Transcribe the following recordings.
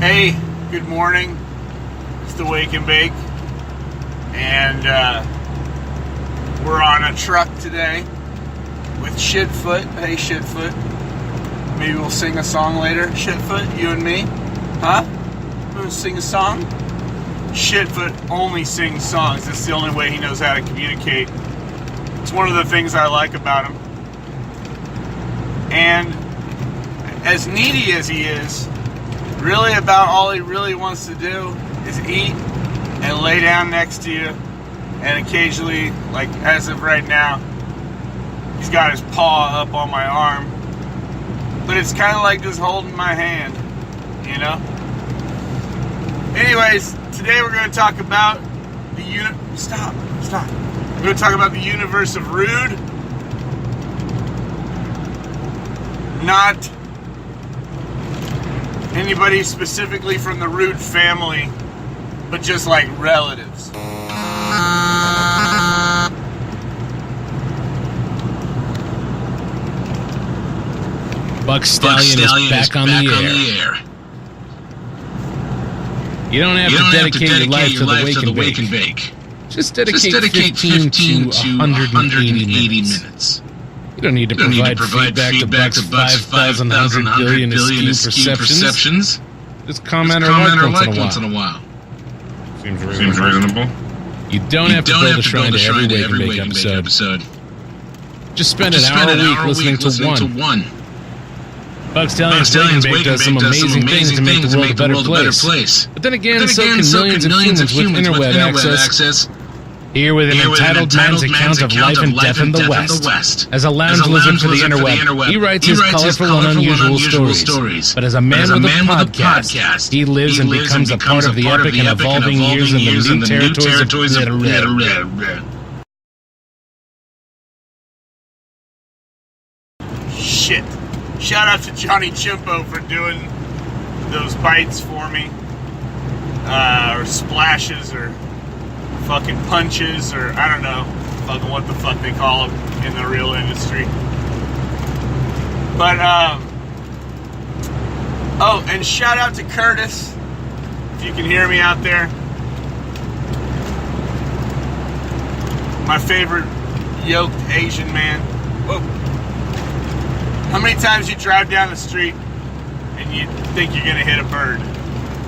Hey, good morning. It's the Wake and Bake, and we're on a truck today with Shitfoot. Hey, Shitfoot. Maybe we'll sing a song later. Shitfoot, you and me, huh? We'll sing a song. Shitfoot only sings songs. That's the only way he knows how to communicate. It's one of the things I like about him. And as needy as he is, really about all he really wants to do is eat and lay down next to you, and occasionally, like as of right now, he's got his paw up on my arm, but it's kind of like just holding my hand, you know? Anyways, today we're going to talk about the Stop. We're going to talk about the universe of Rude. Not anybody specifically from the Rude family, but just like relatives. Stallion is back on the air. You don't have to dedicate your life to the Wake and Bake. Just dedicate 15 to 180 minutes. You don't need to provide feedback to Buck's 5,100 billion askew perceptions. Just comment or like once in a while. Seems reasonable. You don't have to build a shrine to every Wake and Bake episode. Just spend an hour a week listening to one. Stallion's Wake and Bake does some amazing things to make the world a better place. But then again, so can millions of humans with interweb access. Here with an entitled man's account of life and death in the West. As a lounge lizard for the interweb, he writes his colorful and unusual stories. But as a man with a podcast, he lives and becomes a part of the epic and evolving years in the new territories of Shit. Shout out to Johnny Chimpo for doing those bites for me. Or splashes, or fucking punches, or I don't know fucking what the fuck they call them in the real industry. But oh, and shout out to Curtis, if you can hear me out there, my favorite yoked Asian man. Whoa. How many times you drive down the street and you think you're gonna hit a bird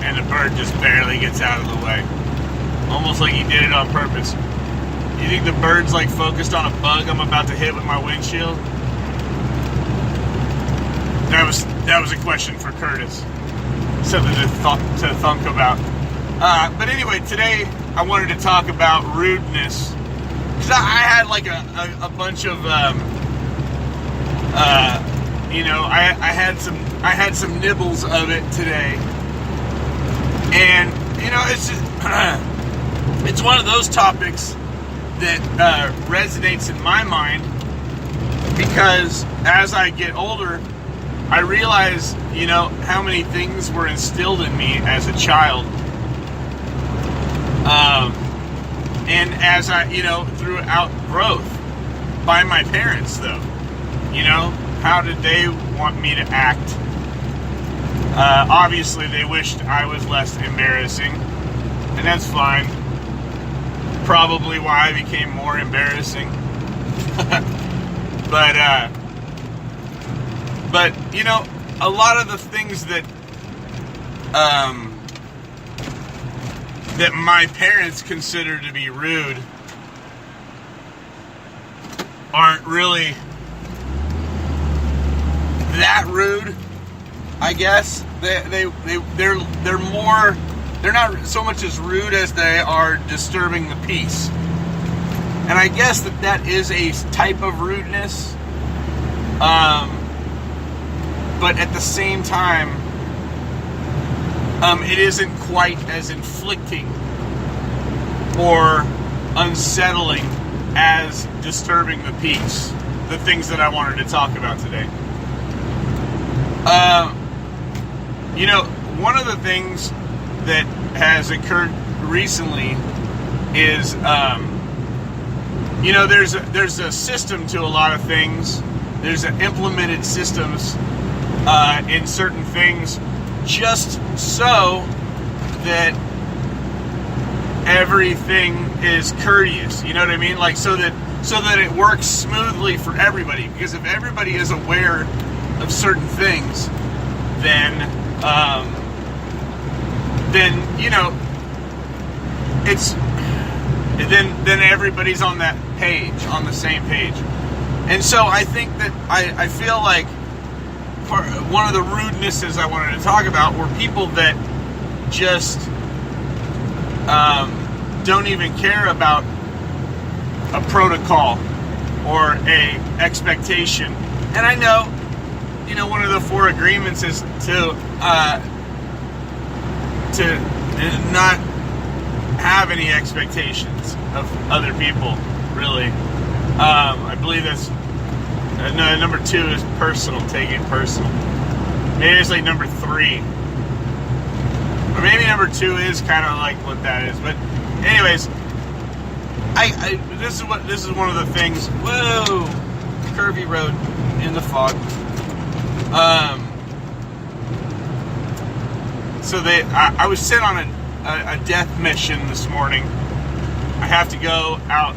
and the bird just barely gets out of the way? Almost like he did it on purpose. You think the bird's like focused on a bug I'm about to hit with my windshield? That was a question for Curtis. Something to thunk about. But anyway, today I wanted to talk about rudeness. Because I had like a bunch of I had some nibbles of it today. And it's just it's one of those topics that resonates in my mind, because as I get older, I realize, how many things were instilled in me as a child. And as I, throughout growth by my parents, though, how did they want me to act? Obviously, they wished I was less embarrassing, and that's fine. Probably why I became more embarrassing. But a lot of the things that that my parents consider to be rude aren't really that rude, I guess. They're more. They're not so much as rude as they are disturbing the peace. And I guess that is a type of rudeness. But at the same time, it isn't quite as inflicting or unsettling as disturbing the peace. The things that I wanted to talk about today. One of the things that has occurred recently is, there's a system to a lot of things. There's implemented systems in certain things just so that everything is courteous. You know what I mean? Like so that it works smoothly for everybody. Because if everybody is aware of certain things, then you know, it's then everybody's on that page, on the same page. And so I think that I feel like one of the rudenesses I wanted to talk about were people that just don't even care about a protocol or a expectation. And I know, you know, one of the 4 agreements is to not have any expectations of other people, really. I believe that's no, number 2 is personal, take it personal. Maybe it's like number 3, or maybe number 2 is kind of like what that is. But anyways, this is one of the things. Whoa, curvy road in the fog. So I was sent on a death mission this morning. I have to go out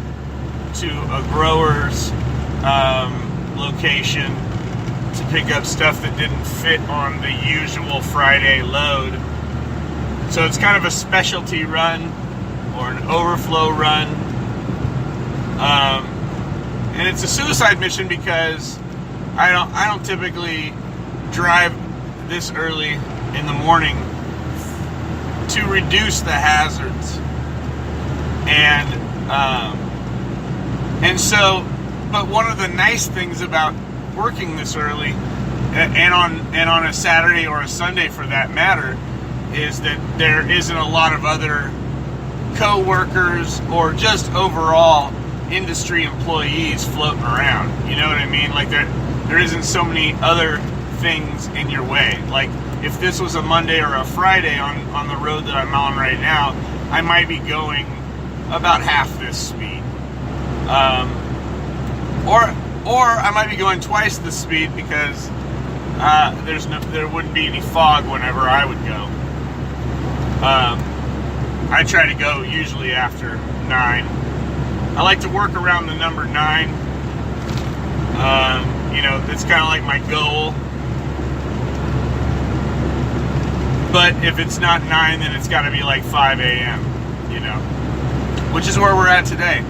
to a grower's location to pick up stuff that didn't fit on the usual Friday load. So it's kind of a specialty run or an overflow run. And it's a suicide mission because I don't typically drive this early in the morning to reduce the hazards. And so, but one of the nice things about working this early and on a Saturday or a Sunday for that matter is that there isn't a lot of other co-workers or just overall industry employees floating around. You know what I mean? Like there isn't so many other things in your way. Like if this was a Monday or a Friday on the road that I'm on right now, I might be going about half this speed. Or I might be going twice the speed because there wouldn't be any fog whenever I would go. I try to go usually after 9. I like to work around the number 9. You know, that's kind of like my goal. But if it's not 9, then it's got to be like 5 a.m., you know, which is where we're at today.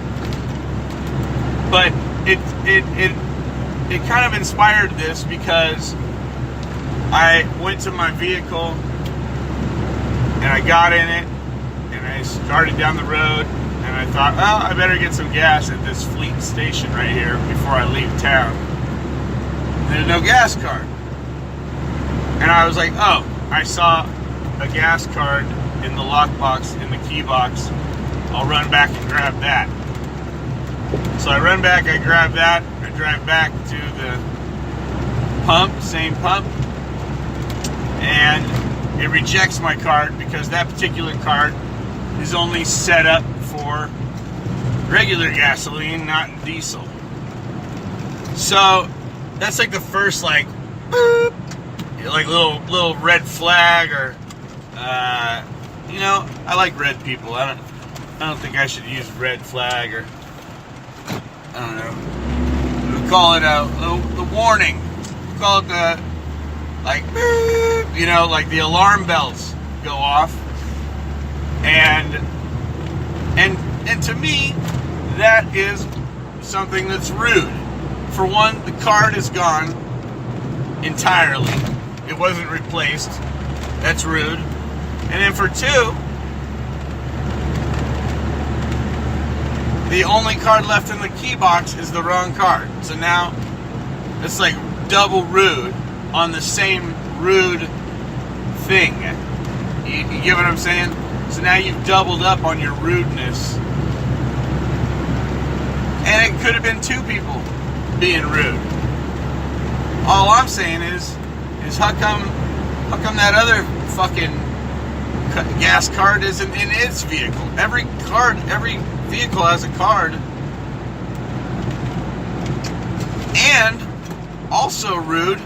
But it kind of inspired this because I went to my vehicle and I got in it and I started down the road and I thought, oh, I better get some gas at this Fleet station right here before I leave town. And there's no gas card. And I was like, oh, I saw a gas card in the lockbox, in the key box. I'll run back and grab that. So I run back, I grab that, I drive back to the pump, same pump, and it rejects my card because that particular card is only set up for regular gasoline, not diesel. So that's like the first like boop, like little red flag, or you know, I like red people. I don't think I should use red flag, or I don't know. We call it the warning. We call it the like boop, you know, like the alarm bells go off. And to me, that is something that's rude. For one, the card is gone entirely. It wasn't replaced. That's rude. And then for 2, the only card left in the key box is the wrong card. So now it's like double rude on the same rude thing. You get what I'm saying? So now you've doubled up on your rudeness. And it could have been 2 people being rude. All I'm saying is how come that other fucking gas card isn't in its vehicle? Every vehicle has a card. And also rude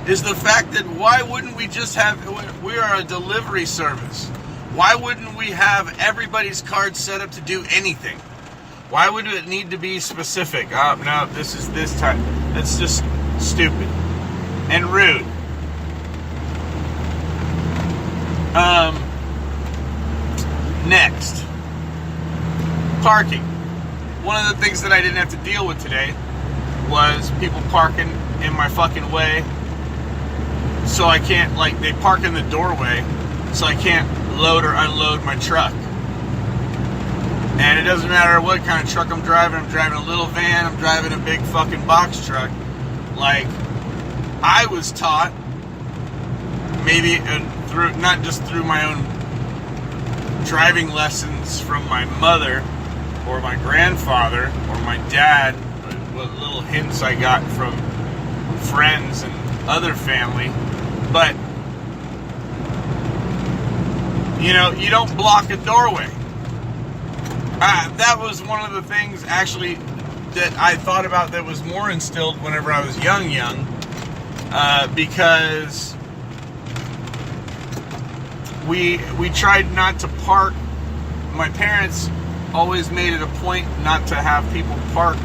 is the fact that why wouldn't we just have, we are a delivery service. Why wouldn't we have everybody's card set up to do anything? Why would it need to be specific? Oh, no, this is this time. That's just stupid and rude. Next, parking. One of the things that I didn't have to deal with today was people parking in my fucking way. So I can't, like, they park in the doorway, so I can't load or unload my truck. And it doesn't matter what kind of truck I'm driving. I'm driving a little van, I'm driving a big fucking box truck. Like, I was taught, maybe through, not just through my own driving lessons from my mother or my grandfather or my dad, but what little hints I got from friends and other family. But, you know, you don't block a doorway. That was one of the things, actually, that I thought about that was more instilled whenever I was young, because we tried not to park. My parents always made it a point not to have people park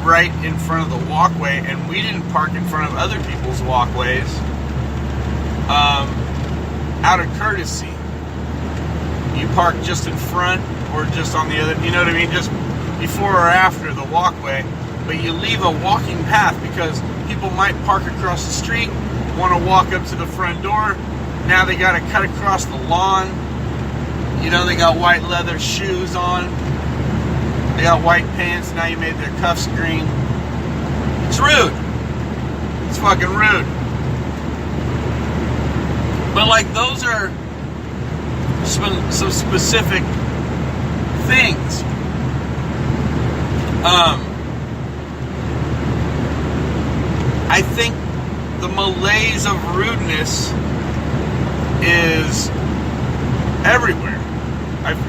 right in front of the walkway, and we didn't park in front of other people's walkways out of courtesy. You park just in front or just on the other, you know what I mean, just before or after the walkway, but you leave a walking path because people might park across the street, want to walk up to the front door. Now they got to cut across the lawn. You know, they got white leather shoes on. They got white pants. Now you made their cuffs green. It's rude. It's fucking rude. But, like, those are some specific things. I think the malaise of rudeness is everywhere.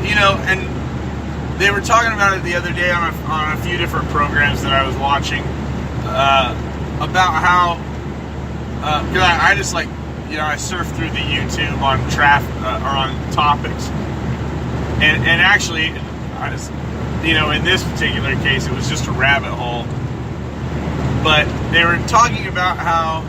You know, and they were talking about it the other day on a few different programs that I was watching, about how, I just, like, you know, I surf through the YouTube on or on topics, and actually, I just, you know, in this particular case, it was just a rabbit hole. But they were talking about how,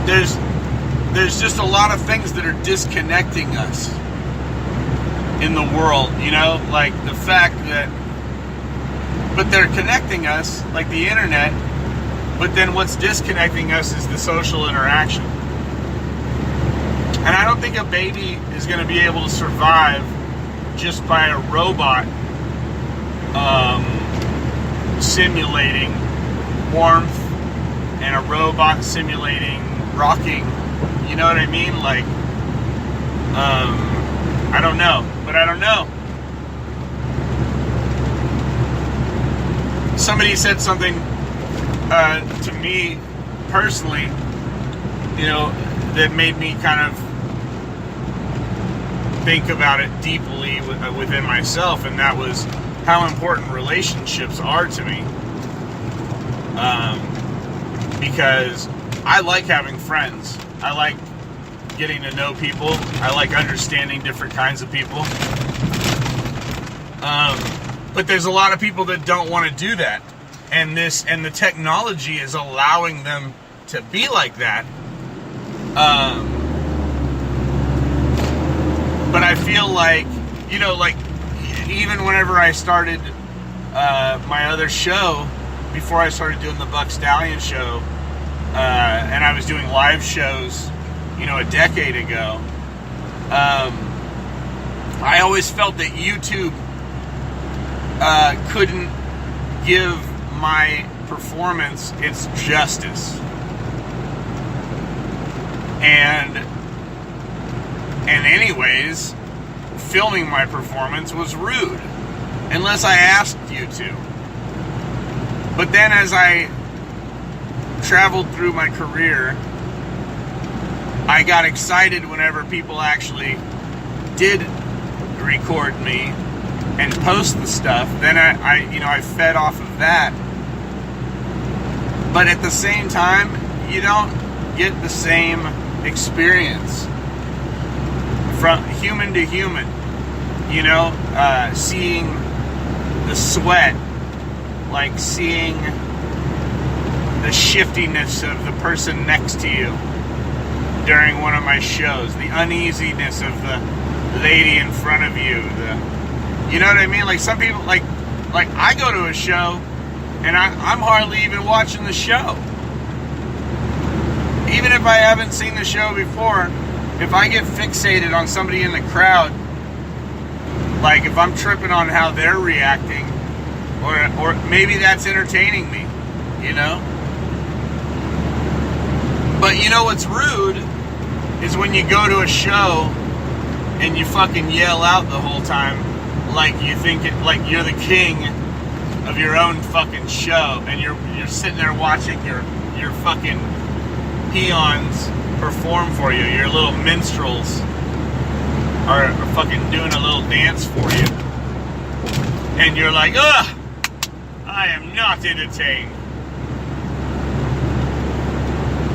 there's just a lot of things that are disconnecting us in the world, you know, like the fact that, but they're connecting us, like the internet, but then what's disconnecting us is the social interaction. And I don't think a baby is going to be able to survive just by a robot simulating warmth and a robot simulating rocking. You know what I mean? Like, I don't know, but I don't know. Somebody said something to me personally, you know, that made me kind of think about it deeply within myself, and that was how important relationships are to me. Because I like having friends. I like getting to know people. I like understanding different kinds of people. But there's a lot of people that don't want to do that. And the technology is allowing them to be like that. But I feel like, you know, like, even whenever I started my other show, before I started doing the Stallion show, and I was doing live shows, you know, a decade ago, I always felt that YouTube couldn't give my performance its justice. And anyways, filming my performance was rude, unless I asked you to. But then as I traveled through my career, I got excited whenever people actually did record me and post the stuff, then I fed off of that. But at the same time, you don't get the same experience from human to human. Seeing the sweat, like seeing the shiftiness of the person next to you during one of my shows, the uneasiness of the lady in front of you, you know what I mean? Like some people, like I go to a show and I'm hardly even watching the show. Even if I haven't seen the show before, if I get fixated on somebody in the crowd, like if I'm tripping on how they're reacting, or maybe that's entertaining me, But you know what's rude is when you go to a show and you fucking yell out the whole time like you think like you're the king of your own fucking show, and you're sitting there watching your fucking peons perform for you, your little minstrels are fucking doing a little dance for you, and you're like, ugh, I am not entertained.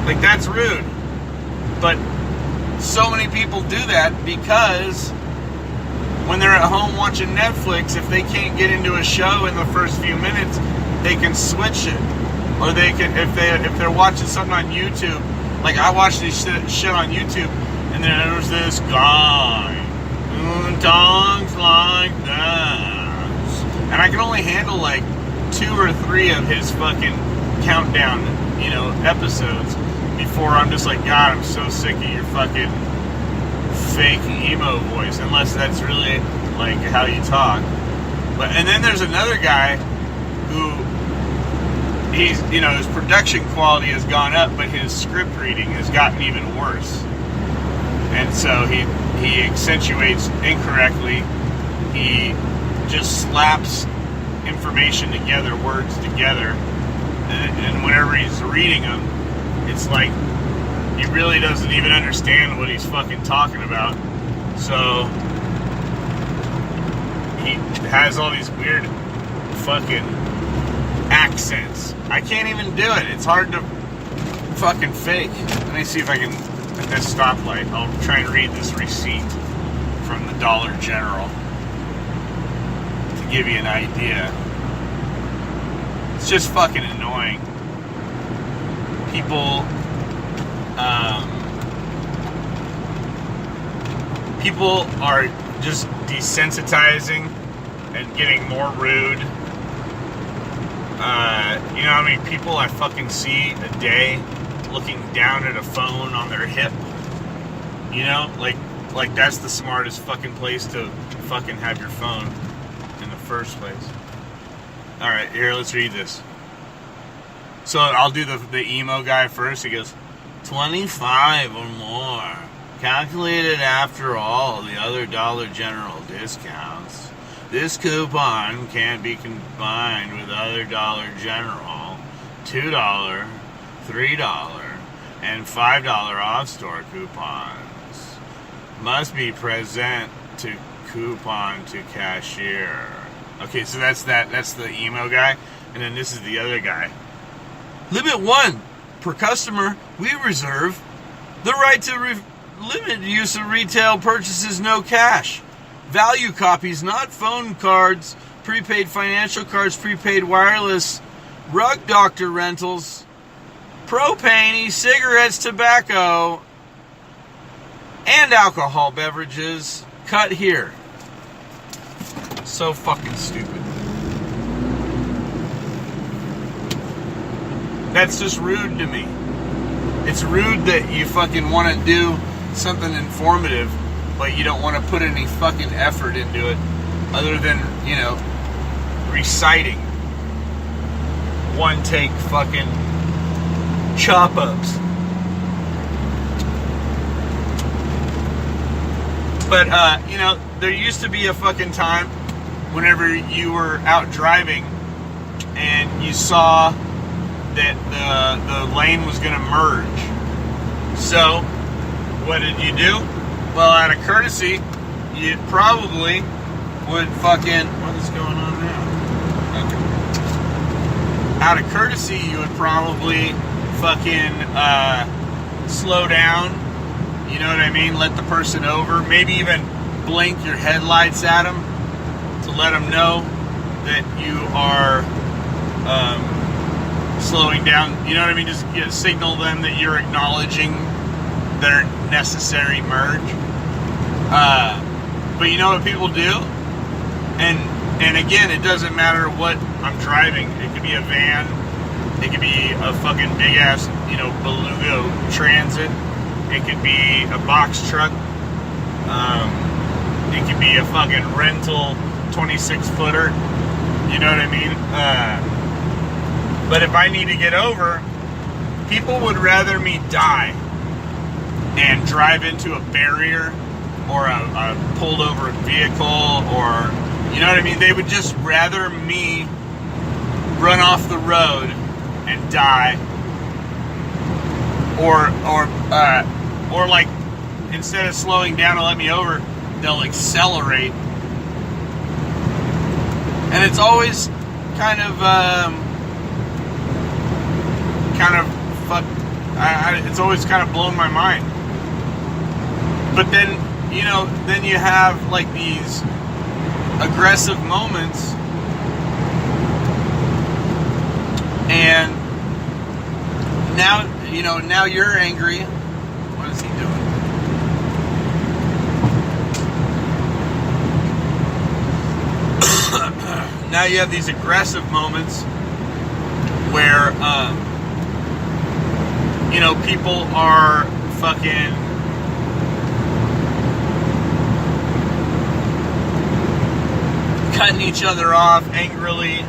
Like, that's rude. But so many people do that because when they're at home watching Netflix, if they can't get into a show in the first few minutes, they can switch it. Or they can, if they're watching something on YouTube, like I watch this shit on YouTube, and there's this guy who talks like this, and I can only handle like 2 or 3 of his fucking countdown, episodes before I'm just like, God, I'm so sick of your fucking fake emo voice, unless that's really like how you talk. And then there's another guy who he's, his production quality has gone up, but his script reading has gotten even worse. And so he accentuates incorrectly. He just slaps information together, words together, and whenever he's reading them, it's like he really doesn't even understand what he's fucking talking about. So he has all these weird fucking accents. I can't even do it. It's hard to fucking fake. Let me see if I can, at this stoplight, I'll try and read this receipt from the Dollar General to give you an idea. It's just fucking annoying. People are just desensitizing and getting more rude. You know how many people I fucking see a day looking down at a phone on their hip? Like that's the smartest fucking place to fucking have your phone in the first place. Alright, here, let's read this. So I'll do the emo guy first. He goes, 25 or more. Calculated after all the other Dollar General discounts. This coupon can't be combined with other Dollar General $2, $3, and $5 off-store coupons. Must be present to coupon to cashier. Okay, so that's the emo guy. And then this is the other guy. Limit 1. Per customer, we reserve the right to limit use of retail purchases, no cash. Value copies, not phone cards, prepaid financial cards, prepaid wireless, rug doctor rentals, propane, e-cigarettes, tobacco, and alcohol beverages. Cut here. So fucking stupid. That's just rude to me. It's rude that you fucking want to do something informative, but you don't want to put any fucking effort into it other than, reciting one take fucking chop ups. But, there used to be a fucking time whenever you were out driving and you saw that the lane was going to merge. So, what did you do? Well, out of courtesy, you'd probably would fucking, what is going on now? Okay. Out of courtesy, you would probably fucking slow down. You know what I mean? Let the person over. Maybe even blink your headlights at them to let them know that you are slowing down. You know what I mean? Just signal them that you're acknowledging their necessary merge. But you know what people do? And again, it doesn't matter what I'm driving. It could be a van. It could be a fucking big ass, Beluga Transit. It could be a box truck. It could be a fucking rental 26-footer. You know what I mean? But if I need to get over, people would rather me die and drive into a barrier or a pulled over vehicle, or, you know what I mean? They would just rather me run off the road and die, or like, instead of slowing down to let me over, they'll accelerate. And it's always kind of it's always kind of blown my mind. But then, then you have like these aggressive moments, and now you're angry. What is he doing? Now you have these aggressive moments where, people are fucking cutting each other off angrily.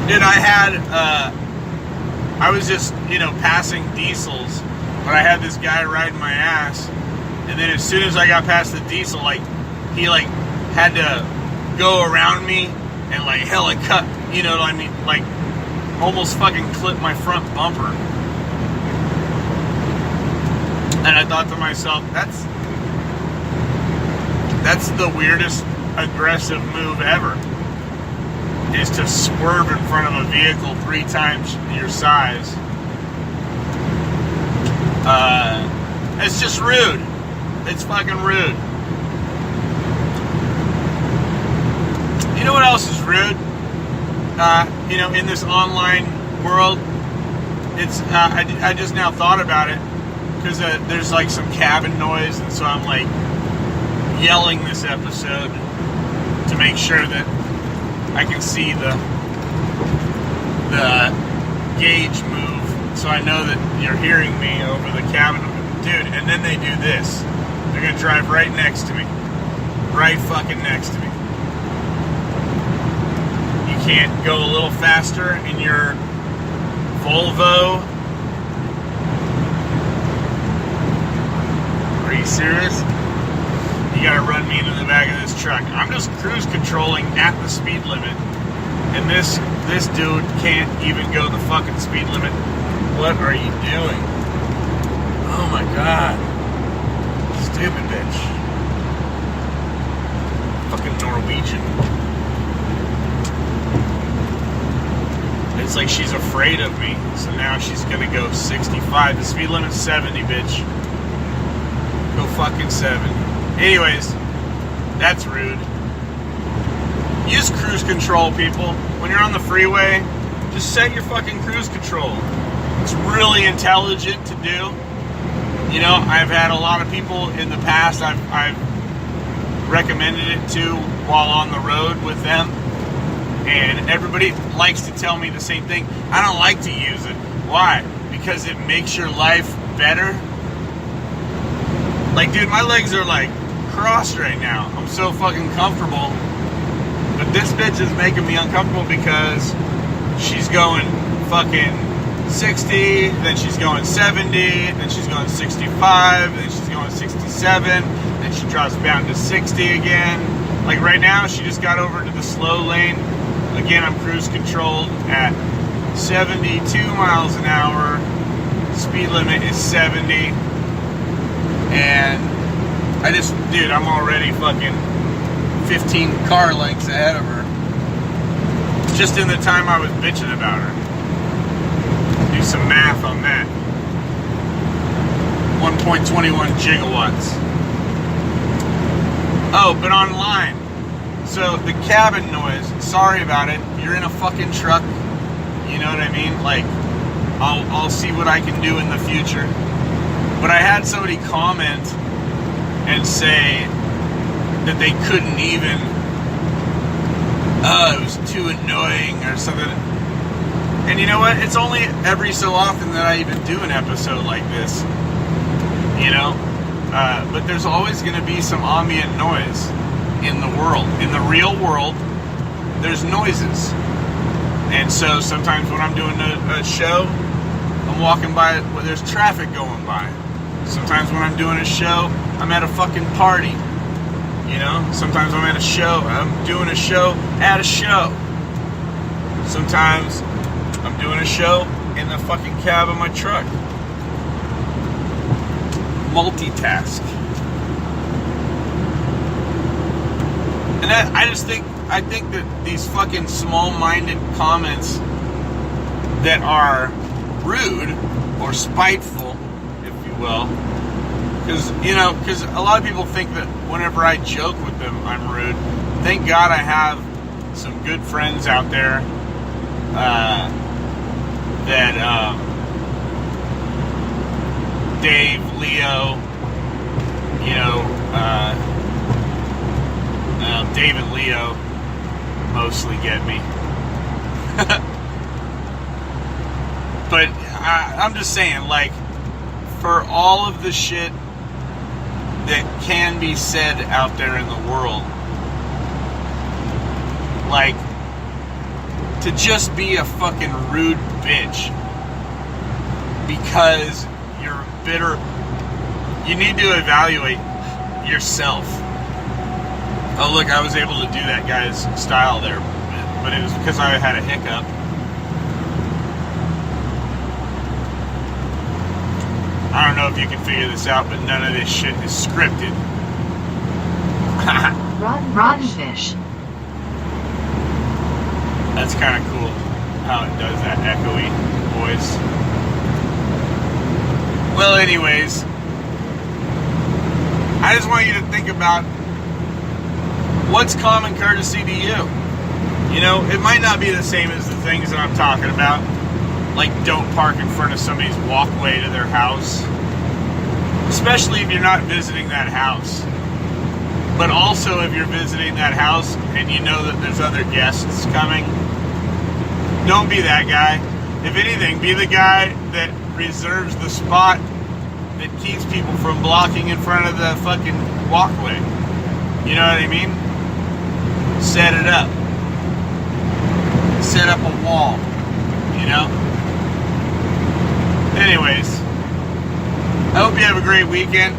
Dude, I was just, passing diesels, but I had this guy riding my ass, and then as soon as I got past the diesel, he had to go around me and hella cut, almost fucking clip my front bumper. And I thought to myself, that's the weirdest aggressive move ever, is to swerve in front of a vehicle 3 times your size. It's just rude. It's fucking rude. You know what else is rude? In this online world, it's I just now thought about it, because there's some cabin noise, and so I'm yelling this episode to make sure that I can see the gauge move, so I know that you're hearing me over the cabin. Dude, and then they do this. They're gonna drive right next to me. Right fucking next to me. You can't go a little faster in your Volvo? Are you serious? You gotta run me into the back of this truck. I'm just cruise controlling at the speed limit, and this dude can't even go the fucking speed limit. What are you doing? Oh my god. Stupid bitch. Fucking Norwegian. It's like she's afraid of me, so now she's gonna go 65. The speed limit's 70, bitch. Go fucking 70. Anyways, that's rude. Use cruise control, people. When you're on the freeway, just set your fucking cruise control. It's really intelligent to do. I've had a lot of people in the past, I've recommended it to while on the road with them, and everybody likes to tell me the same thing. I don't like to use it. Why? Because it makes your life better. Dude, my legs are crossed right now. I'm so fucking comfortable. But this bitch is making me uncomfortable because she's going fucking 60, then she's going 70, then she's going 65, then she's going 67, then she drops down to 60 again. Right now, she just got over to the slow lane. Again, I'm cruise controlled at 72 miles an hour. Speed limit is 70. And I'm already fucking 15 car lengths ahead of her. Just in the time I was bitching about her. Do some math on that. 1.21 gigawatts. Oh, but online. So the cabin noise, sorry about it. You're in a fucking truck. You know what I mean? Like, I'll see what I can do in the future. But I had somebody comment and say that they couldn't even, it was too annoying or something. And you know what? It's only every so often that I even do an episode like this. You know? But there's always going to be some ambient noise in the world. In the real world, there's noises. And so sometimes when I'm doing a show, I'm walking by where there's traffic going by. Sometimes when I'm doing a show, I'm at a fucking party. You know? Sometimes I'm at a show. I'm doing a show at a show. Sometimes I'm doing a show in the fucking cab of my truck. Multitask. And I think that these fucking small-minded comments that are rude or spiteful, if you will, because a lot of people think that whenever I joke with them, I'm rude. Thank God I have some good friends out there that Dave, Leo, Dave and Leo mostly get me. But I'm just saying, like, for all of the shit that can be said out there in the world, like, to just be a fucking rude bitch because you're bitter, you need to evaluate yourself. Oh, look, I was able to do that guy's style there, but it was because I had a hiccup. I don't know if you can figure this out, but none of this shit is scripted. Rotten fish. That's kind of cool how it does that echoey voice. Well, anyways, I just want you to think about what's common courtesy to you. You know, it might not be the same as the things that I'm talking about. Like, don't park in front of somebody's walkway to their house. Especially if you're not visiting that house. But also if you're visiting that house and you know that there's other guests coming, don't be that guy. If anything, be the guy that reserves the spot that keeps people from blocking in front of the fucking walkway. You know what I mean? Set it up. Set up a wall. You know? Anyways, I hope you have a great weekend.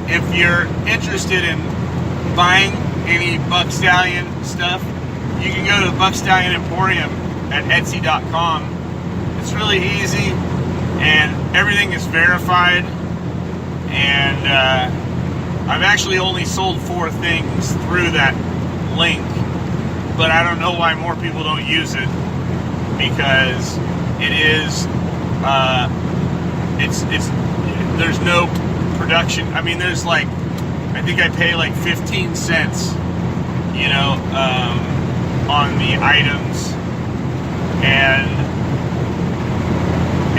If you're interested in buying any Buck Stallion stuff, you can go to the Buck Stallion Emporium at Etsy.com. It's really easy, and everything is verified. And I've actually only sold 4 things through that link, but I don't know why more people don't use it, because it is it's there's no production. I mean, there's like, I think I pay like 15 cents, you know, on the items, and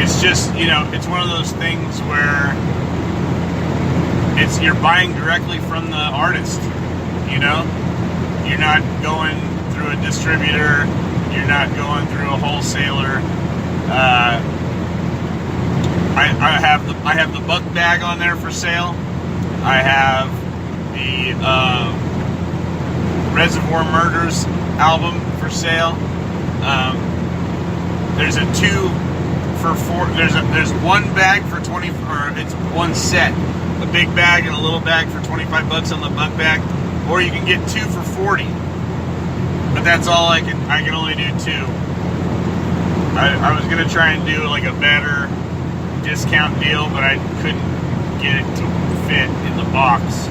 it's just, you know, it's one of those things where you're buying directly from the artist, you know. You're not going through a distributor, you're not going through a wholesaler. I have the Buck bag on there for sale. I have the Reservoir Murders album for sale. There's a 2 for 4. There's one bag for 20, or it's one set, a big bag and a little bag for $25 on the Buck bag, or you can get 2 for 40. But that's all I can only do 2. I was gonna try and do like a better discount deal, but I couldn't get it to fit in the box.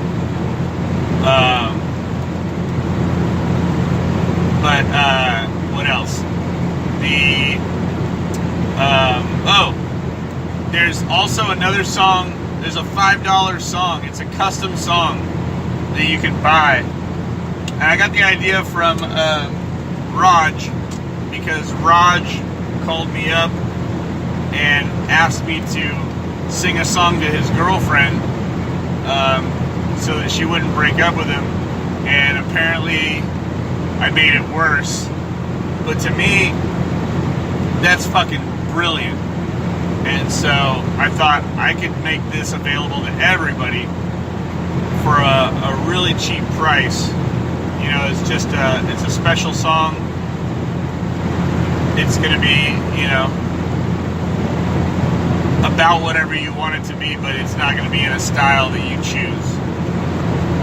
But what else? There's also another song. There's a $5 song. It's a custom song that you can buy. And I got the idea from Raj, because Raj called me up and asked me to sing a song to his girlfriend so that she wouldn't break up with him. And apparently I made it worse. But to me, that's fucking brilliant. And so I thought I could make this available to everybody for a really cheap price. You know, it's just it's a special song. It's going to be, you know, about whatever you want it to be, but it's not going to be in a style that you choose.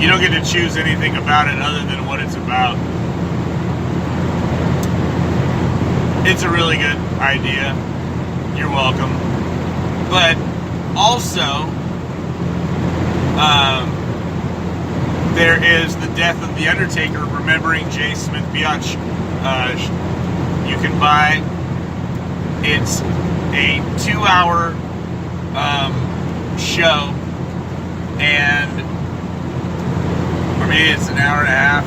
You don't get to choose anything about it other than what it's about. It's a really good idea. You're welcome. But also, there is the death of the Undertaker, remembering J. Smith Biatch. You can buy. It's a 2-hour show, and or maybe it's an hour and a half.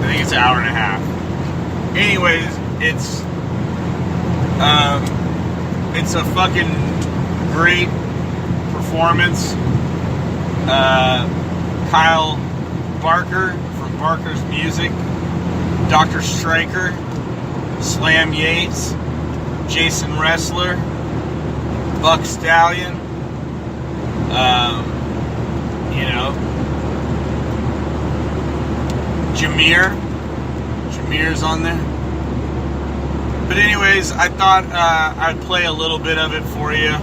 I think it's an hour and a half. Anyways, it's a fucking great performance. Kyle Barker from Barker's Music, Dr. Stryker, Slam Yates, Jason Ressler, Buck Stallion, you know, Jameer's on there. But anyways, I thought I'd play a little bit of it for you.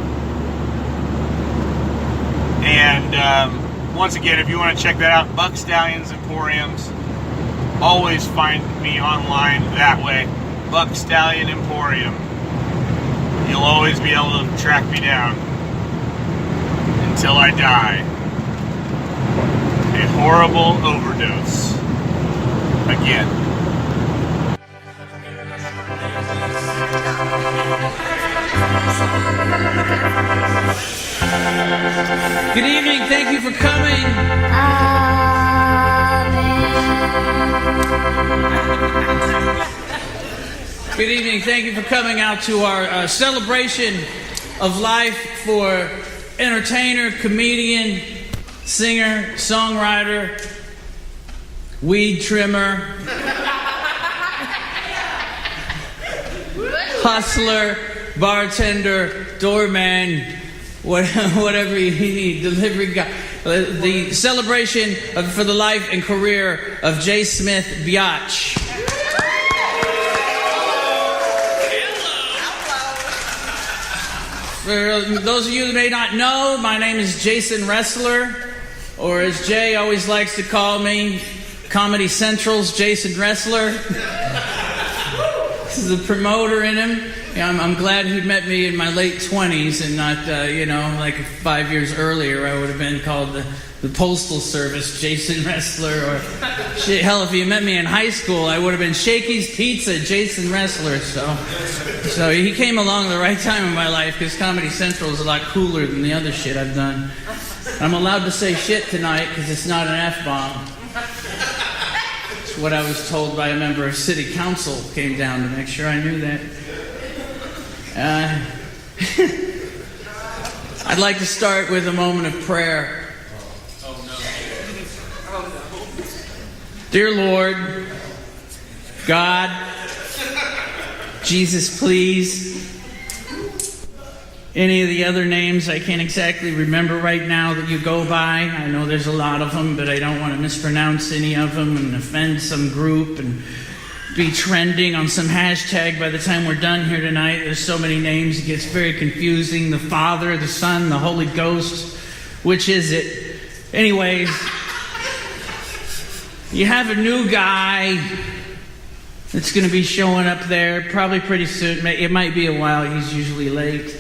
And once again, if you want to check that out, Buck Stallion's Emporiums. Always find me online that way. Buck Stallion Emporium. You'll always be able to track me down until I die. A horrible overdose. Again. Good evening, thank you for coming. Good evening, thank you for coming out to our celebration of life for entertainer, comedian, singer, songwriter, weed trimmer, hustler, bartender, doorman, whatever you need, delivery guy. The celebration for the life and career of J. Smith Biatch. For those of you that may not know, my name is Jason Ressler, or as Jay always likes to call me, Comedy Central's Jason Ressler. This is a promoter in him. Yeah, I'm glad he met me in my late 20s and not, like 5 years earlier I would have been called the Postal Service Jason Ressler. Or shit, hell, if you met me in high school, I would have been Shakey's Pizza Jason Ressler. So he came along the right time in my life, because Comedy Central is a lot cooler than the other shit I've done. I'm allowed to say shit tonight because it's not an F-bomb. It's what I was told by a member of City Council. Came down to make sure I knew that. I'd like to start with a moment of prayer. Dear Lord, God, Jesus, please. Any of the other names I can't exactly remember right now that you go by. I know there's a lot of them, but I don't want to mispronounce any of them and offend some group and be trending on some hashtag by the time we're done here tonight. There's so many names, it gets very confusing. The Father, the Son, the Holy Ghost. Which is it? Anyways, you have a new guy that's going to be showing up there probably pretty soon. It might be a while, he's usually late.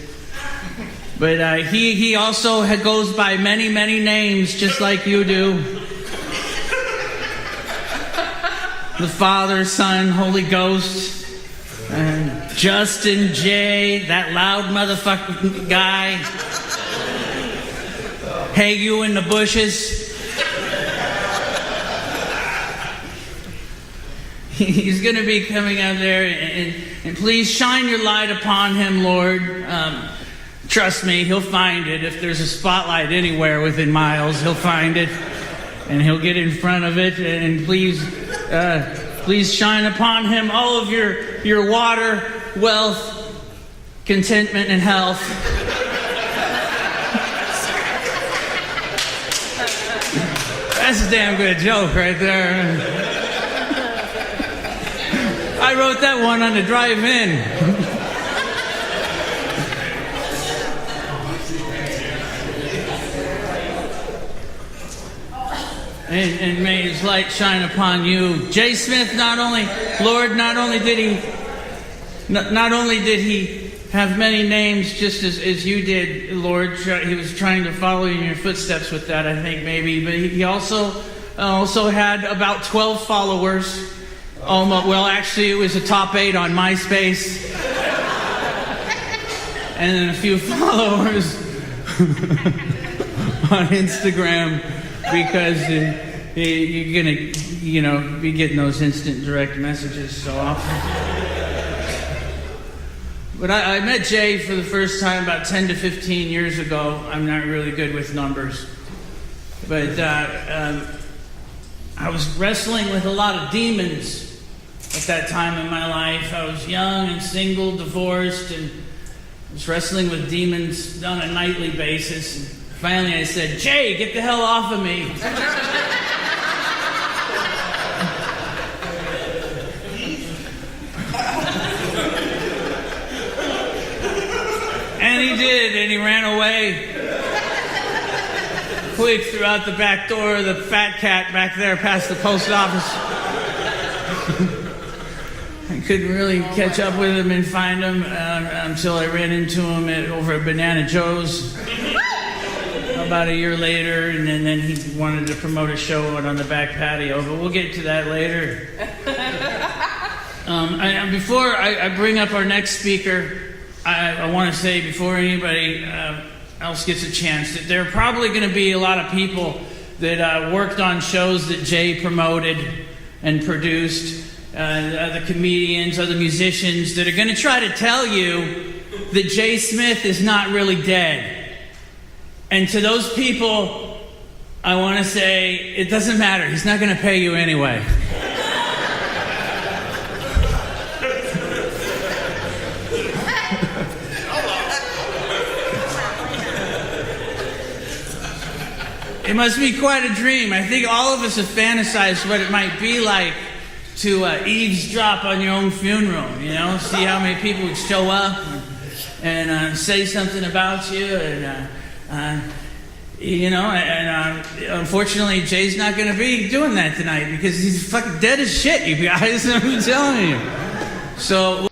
But he also goes by many, many names, just like you do. the Father, Son, Holy Ghost, Justin, Jay, that loud motherfucking guy, hey, you in the bushes. He's going to be coming out there, and please shine your light upon him, Lord. Trust me, he'll find it. If there's a spotlight anywhere within miles, he'll find it, and he'll get in front of it. And please shine upon him all of your water, wealth, contentment, and health. That's a damn good joke right there. I wrote that one on the drive-in. And may his light shine upon you. Jay Smith, not only did he have many names just as you did, Lord. He was trying to follow in your footsteps with that, I think, maybe. But he also had about 12 followers. Well, actually, it was a top 8 on MySpace. And then a few followers on Instagram, because you're going to, be getting those instant direct messages so often. But I met Jay for the first time about 10 to 15 years ago. I'm not really good with numbers. But I was wrestling with a lot of demons at that time in my life. I was young and single, divorced, and I was wrestling with demons on a nightly basis. And finally I said, Jay, get the hell off of me. And he did, and he ran away. Quick, threw out the back door of the fat cat back there past the post office. I couldn't really catch up with him and find him until I ran into him over at Banana Joe's about a year later, and then he wanted to promote a show on the back patio, but we'll get to that later. Before I bring up our next speaker, I want to say, before anybody else gets a chance, that there are probably going to be a lot of people that worked on shows that Jay promoted and produced. The comedians, other musicians that are going to try to tell you that Jay Smith is not really dead. And to those people, I want to say, it doesn't matter. He's not going to pay you anyway. It must be quite a dream. I think all of us have fantasized what it might be like to eavesdrop on your own funeral, see how many people would show up and say something about you, and unfortunately Jay's not going to be doing that tonight because he's fucking dead as shit, you guys. I'm telling you. So